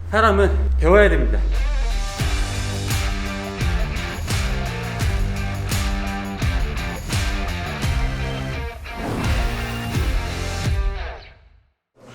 사람은 배워야 됩니다.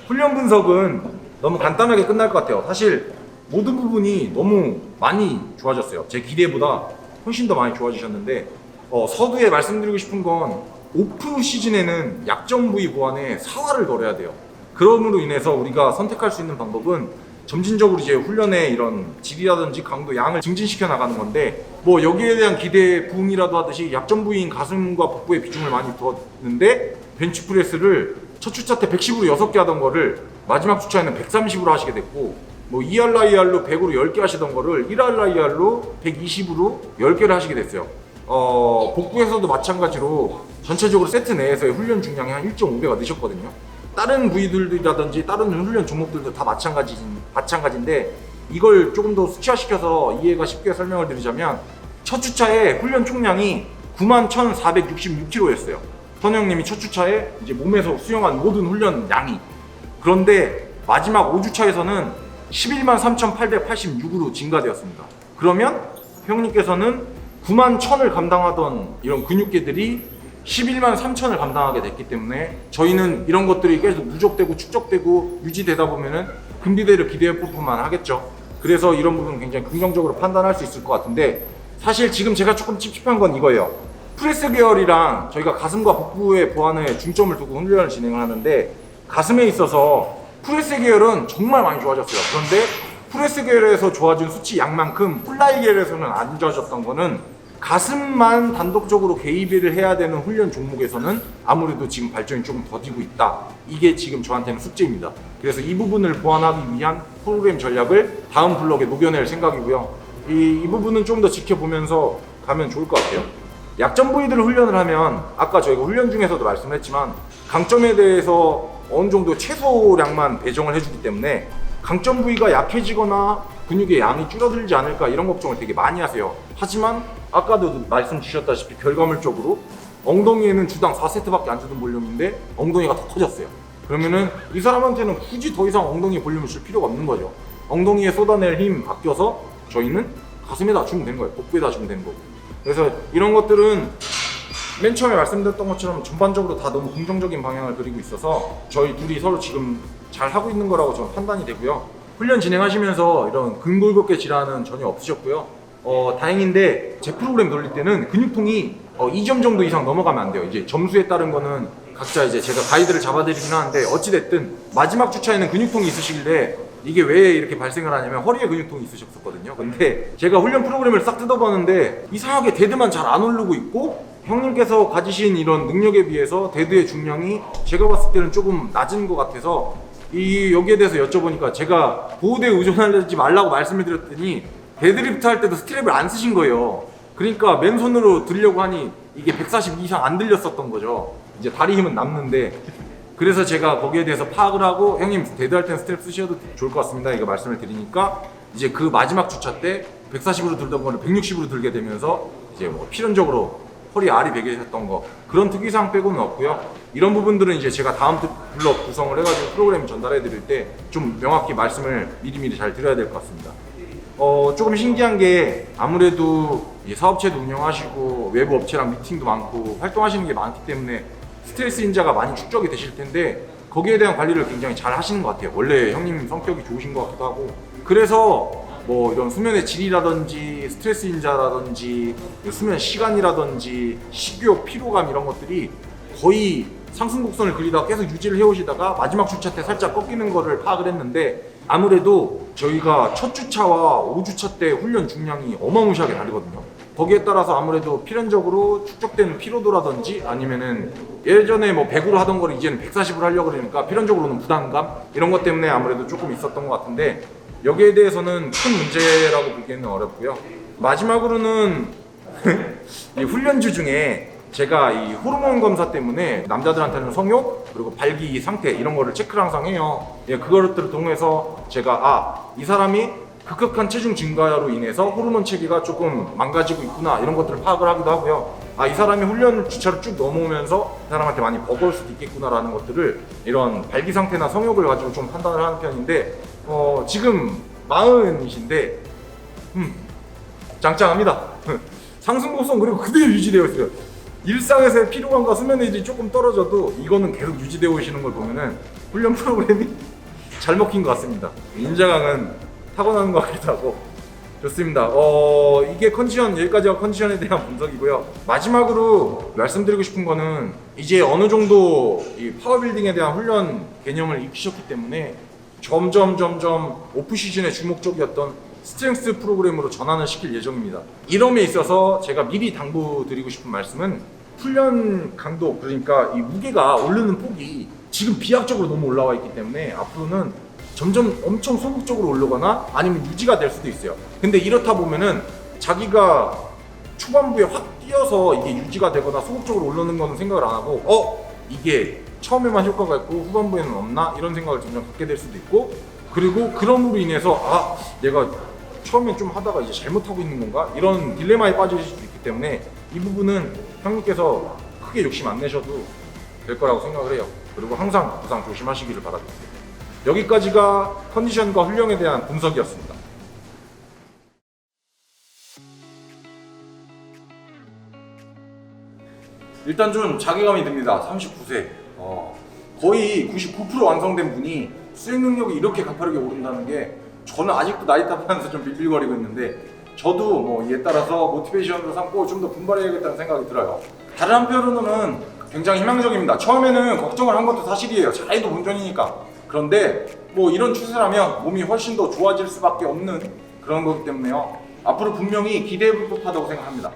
훈련 분석은 너무 간단하게 끝날 것 같아요. 사실 모든 부분이 너무 많이 좋아졌어요. 제 기대보다 훨씬 더 많이 좋아지셨는데 서두에 말씀드리고 싶은 건 오프 시즌에는 약점 부위 보완에 사활을 걸어야 돼요. 그럼으로 인해서 우리가 선택할 수 있는 방법은 점진적으로 이제 훈련의 이런 질이라든지 강도, 양을 증진시켜 나가는 건데, 뭐 여기에 대한 기대에 부응이라도 하듯이 약점 부위인 가슴과 복부에 비중을 많이 두었는데, 벤치프레스를 첫 주차 때 110으로 6개 하던 거를 마지막 주차에는 130으로 하시게 됐고, 뭐 2RIR로 100으로 10개 하시던 거를 1RIR로 120으로 10개를 하시게 됐어요. 복부에서도 마찬가지로 전체적으로 세트 내에서의 훈련 중량이 한 1.5배가 느셨거든요. 다른 부위들이라든지 다른 훈련 종목들도 다 마찬가지인데, 이걸 조금 더 수치화시켜서 이해가 쉽게 설명을 드리자면, 첫 주차에 훈련 총량이 91,466kg였어요. 선영님이 첫 주차에 이제 몸에서 수행한 모든 훈련 양이. 그런데 마지막 5주차에서는 113,886으로 증가되었습니다. 그러면 형님께서는 91,000을 감당하던 이런 근육계들이 113,000을 감당하게 됐기 때문에, 저희는 이런 것들이 계속 누적되고 축적되고 유지되다 보면은 금비대를 기대해 볼만 하겠죠. 그래서 이런 부분 굉장히 긍정적으로 판단할 수 있을 것 같은데, 사실 지금 제가 조금 찝찝한 건 이거예요. 프레스 계열이랑 저희가 가슴과 복부의 보완에 중점을 두고 훈련을 진행을 하는데, 가슴에 있어서 프레스 계열은 정말 많이 좋아졌어요. 그런데 프레스 계열에서 좋아진 수치 양만큼 플라이 계열에서는 안 좋아졌던 거는, 가슴만 단독적으로 개입을 해야 되는 훈련 종목에서는 아무래도 지금 발전이 조금 더디고 있다. 이게 지금 저한테는 숙제입니다. 그래서 이 부분을 보완하기 위한 프로그램 전략을 다음 블럭에 녹여낼 생각이고요. 이 부분은 좀 더 지켜보면서 가면 좋을 것 같아요. 약점 부위들을 훈련을 하면, 아까 저희가 훈련 중에서도 말씀을 했지만, 강점에 대해서 어느 정도 최소량만 배정을 해주기 때문에 강점 부위가 약해지거나 근육의 양이 줄어들지 않을까 이런 걱정을 되게 많이 하세요. 하지만 아까도 말씀 주셨다시피 결과물적으로 엉덩이에는 주당 4세트밖에 안 주던 볼륨인데 엉덩이가 더 커졌어요. 그러면은 이 사람한테는 굳이 더 이상 엉덩이 볼륨을 줄 필요가 없는 거죠. 엉덩이에 쏟아낼 힘 아껴서 저희는 가슴에다 주면 되는 거예요. 복부에다 주면 되는 거고. 그래서 이런 것들은 맨 처음에 말씀드렸던 것처럼 전반적으로 다 너무 긍정적인 방향을 그리고 있어서 저희 둘이 서로 지금 잘 하고 있는 거라고 저는 판단이 되고요. 훈련 진행하시면서 이런 근골격계 질환은 전혀 없으셨고요. 다행인데 제 프로그램 돌릴 때는 근육통이 2점 정도 이상 넘어가면 안 돼요. 이제 점수에 따른 거는 각자 이제 제가 가이드를 잡아드리긴 하는데, 어찌됐든 마지막 주차에는 근육통이 있으시길래 이게 왜 이렇게 발생을 하냐면 허리에 근육통이 있으셨었거든요. 근데 제가 훈련 프로그램을 싹 뜯어봤는데 이상하게 데드만 잘 안 오르고 있고, 형님께서 가지신 이런 능력에 비해서 데드의 중량이 제가 봤을 때는 조금 낮은 것 같아서 여기에 대해서 여쭤보니까, 제가 보호대에 의존하지 말라고 말씀을 드렸더니 데드리프트 할 때도 스트랩을 안 쓰신 거예요. 그러니까 맨손으로 들려고 하니 이게 140 이상 안 들렸었던 거죠. 이제 다리 힘은 남는데, 그래서 제가 거기에 대해서 파악을 하고, 형님 데드할 때는 스트랩 쓰셔도 좋을 것 같습니다 이거 말씀을 드리니까, 이제 그 마지막 주차 때 140으로 들던 거를 160으로 들게 되면서 이제 뭐 필연적으로 허리 알이 베게 했던 거, 그런 특이사항 빼고는 없고요. 이런 부분들은 이제 제가 다음 블록 구성을 해가지고 프로그램 전달해 드릴 때 좀 명확히 말씀을 미리미리 잘 드려야 될 것 같습니다. 조금 신기한 게, 아무래도 사업체도 운영하시고 외부 업체랑 미팅도 많고 활동하시는 게 많기 때문에 스트레스 인자가 많이 축적이 되실 텐데, 거기에 대한 관리를 굉장히 잘 하시는 것 같아요. 원래 형님 성격이 좋으신 것 같기도 하고. 그래서 뭐 이런 수면의 질이라든지 스트레스 인자라든지 수면 시간이라든지 식욕, 피로감 이런 것들이 거의 상승 곡선을 그리다가 계속 유지를 해오시다가 마지막 주차 때 살짝 꺾이는 거를 파악을 했는데, 아무래도 저희가 첫 주차와 5주차 때 훈련 중량이 어마무시하게 다르거든요. 거기에 따라서 아무래도 필연적으로 축적된 피로도라든지, 아니면은 예전에 뭐 100으로 하던 거를 이제는 140으로 하려고 그러니까 필연적으로는 부담감 이런 것 때문에 아무래도 조금 있었던 것 같은데, 여기에 대해서는 큰 문제라고 보기에는 어렵고요. 마지막으로는 이 훈련주 중에 제가 이 호르몬 검사 때문에 남자들한테는 성욕 그리고 발기 상태 이런 거를 체크를 항상 해요. 그것들을 통해서 제가 이 사람이 급격한 체중 증가로 인해서 호르몬 체계가 조금 망가지고 있구나 이런 것들을 파악을 하기도 하고요. 이 사람이 훈련 주차를 쭉 넘어오면서 이 사람한테 많이 버거울 수도 있겠구나 라는 것들을 이런 발기 상태나 성욕을 가지고 좀 판단을 하는 편인데, 지금 40이신데 짱짱합니다. 상승곡선 그리고 그대로 유지되어 있어요. 일상에서의 피로감과 수면의질이 조금 떨어져도 이거는 계속 유지되어 오시는 걸 보면은 훈련 프로그램이 잘 먹힌 것 같습니다. 인자강은 타고나는 것 같기도 하고 좋습니다. 이게 컨디션, 여기까지가 컨디션에 대한 분석이고요. 마지막으로 말씀드리고 싶은 거는 이제 어느 정도 이 파워빌딩에 대한 훈련 개념을 익히셨기 때문에 점점 오프 시즌에 주목적이었던 스트렝스 프로그램으로 전환을 시킬 예정입니다. 이럼에 있어서 제가 미리 당부드리고 싶은 말씀은 훈련 강도, 그러니까 이 무게가 오르는 폭이 지금 비약적으로 너무 올라와 있기 때문에 앞으로는 점점 엄청 소극적으로 올라가나 아니면 유지가 될 수도 있어요. 근데 이렇다 보면은 자기가 초반부에 확 뛰어서 이게 유지가 되거나 소극적으로 오르는 거는 생각을 안 하고 이게 처음에만 효과가 있고 후반부에는 없나? 이런 생각을 점점 갖게 될 수도 있고, 그리고 그럼으로 인해서 내가 처음에 좀 하다가 이제 잘못하고 있는 건가? 이런 딜레마에 빠질 수도 있기 때문에 이 부분은 형님께서 크게 욕심 안 내셔도 될 거라고 생각을 해요. 그리고 항상 부상 조심하시기를 바라겠습니다. 여기까지가 컨디션과 훈련에 대한 분석이었습니다. 일단 좀 자괴감이 듭니다. 39세. 거의 99% 완성된 분이 수행 능력이 이렇게 가파르게 오른다는 게 저는 아직도 나이 탓하면서 좀 빌빌거리고 있는데 저도 뭐 이에 따라서 모티베이션으로 삼고 좀 더 분발해야겠다는 생각이 들어요. 다른 한편으로는 굉장히 희망적입니다. 처음에는 걱정을 한 것도 사실이에요. 잘해도 본전이니까. 그런데 뭐 이런 추세라면 몸이 훨씬 더 좋아질 수밖에 없는 그런 거기 때문에요. 앞으로 분명히 기대해볼 법하다고 생각합니다.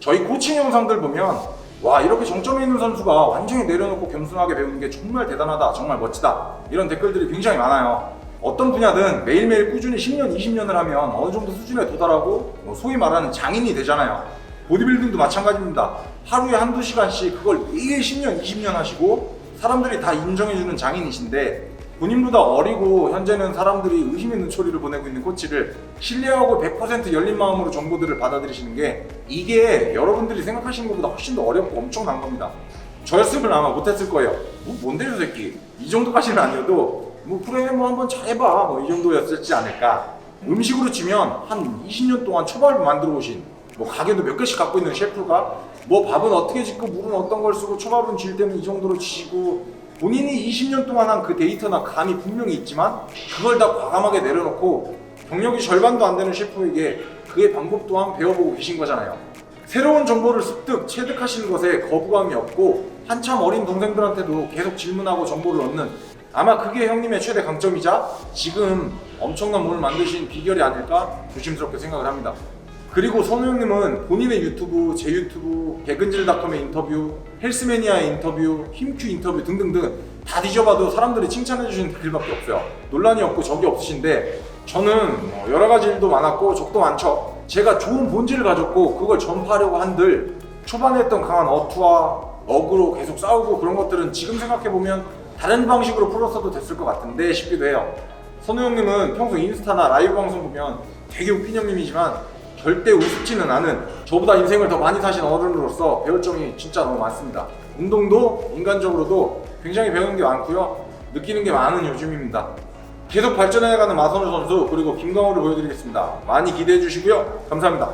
저희 코칭 영상들 보면 와, 이렇게 정점에 있는 선수가 완전히 내려놓고 겸손하게 배우는 게 정말 대단하다, 정말 멋지다, 이런 댓글들이 굉장히 많아요. 어떤 분야든 매일매일 꾸준히 10년, 20년을 하면 어느 정도 수준에 도달하고 소위 말하는 장인이 되잖아요. 보디빌딩도 마찬가지입니다. 하루에 한두 시간씩 그걸 매일 10년, 20년 하시고 사람들이 다 인정해주는 장인이신데, 본인보다 어리고 현재는 사람들이 의심의 눈초리를 보내고 있는 코치를 신뢰하고 100% 열린 마음으로 정보들을 받아들이시는 게, 이게 여러분들이 생각하시는 것보다 훨씬 더 어렵고 엄청난 겁니다. 저였으면 아마 못했을 거예요. 뭔데 저 새끼, 이 정도까지는 아니어도 프로그램 한번 잘해봐, 이 정도였을지 않을까. 음식으로 치면 한 20년 동안 초밥을 만들어 오신, 가게도 몇 개씩 갖고 있는 셰프가 밥은 어떻게 짓고 물은 어떤 걸 쓰고 초밥은 질 때는 이 정도로 지시고, 본인이 20년 동안 한 그 데이터나 감이 분명히 있지만 그걸 다 과감하게 내려놓고 경력이 절반도 안 되는 셰프에게 그의 방법 또한 배워보고 계신 거잖아요. 새로운 정보를 습득, 체득하시는 것에 거부감이 없고 한참 어린 동생들한테도 계속 질문하고 정보를 얻는, 아마 그게 형님의 최대 강점이자 지금 엄청난 몸을 만드신 비결이 아닐까 조심스럽게 생각을 합니다. 그리고 선우 형님은 본인의 유튜브, 제 유튜브, 백은질닷컴의 인터뷰, 헬스매니아의 인터뷰, 힘큐 인터뷰 등등등 다 뒤져봐도 사람들이 칭찬해주시는 댓글밖에 없어요. 논란이 없고 적이 없으신데, 저는 여러 가지 일도 많았고 적도 많죠. 제가 좋은 본질을 가졌고 그걸 전파하려고 한들 초반에 했던 강한 어투와 어그로 계속 싸우고 그런 것들은 지금 생각해보면 다른 방식으로 풀었어도 됐을 것 같은데 싶기도 해요. 선우 형님은 평소 인스타나 라이브 방송 보면 되게 웃긴 형님이지만 절대 우습지는 않은, 저보다 인생을 더 많이 사신 어른으로서 배울 점이 진짜 너무 많습니다. 운동도 인간적으로도 굉장히 배우는 게 많고요, 느끼는 게 많은 요즘입니다. 계속 발전해가는 마선우 선수, 그리고 김강호를 보여드리겠습니다. 많이 기대해 주시고요. 감사합니다.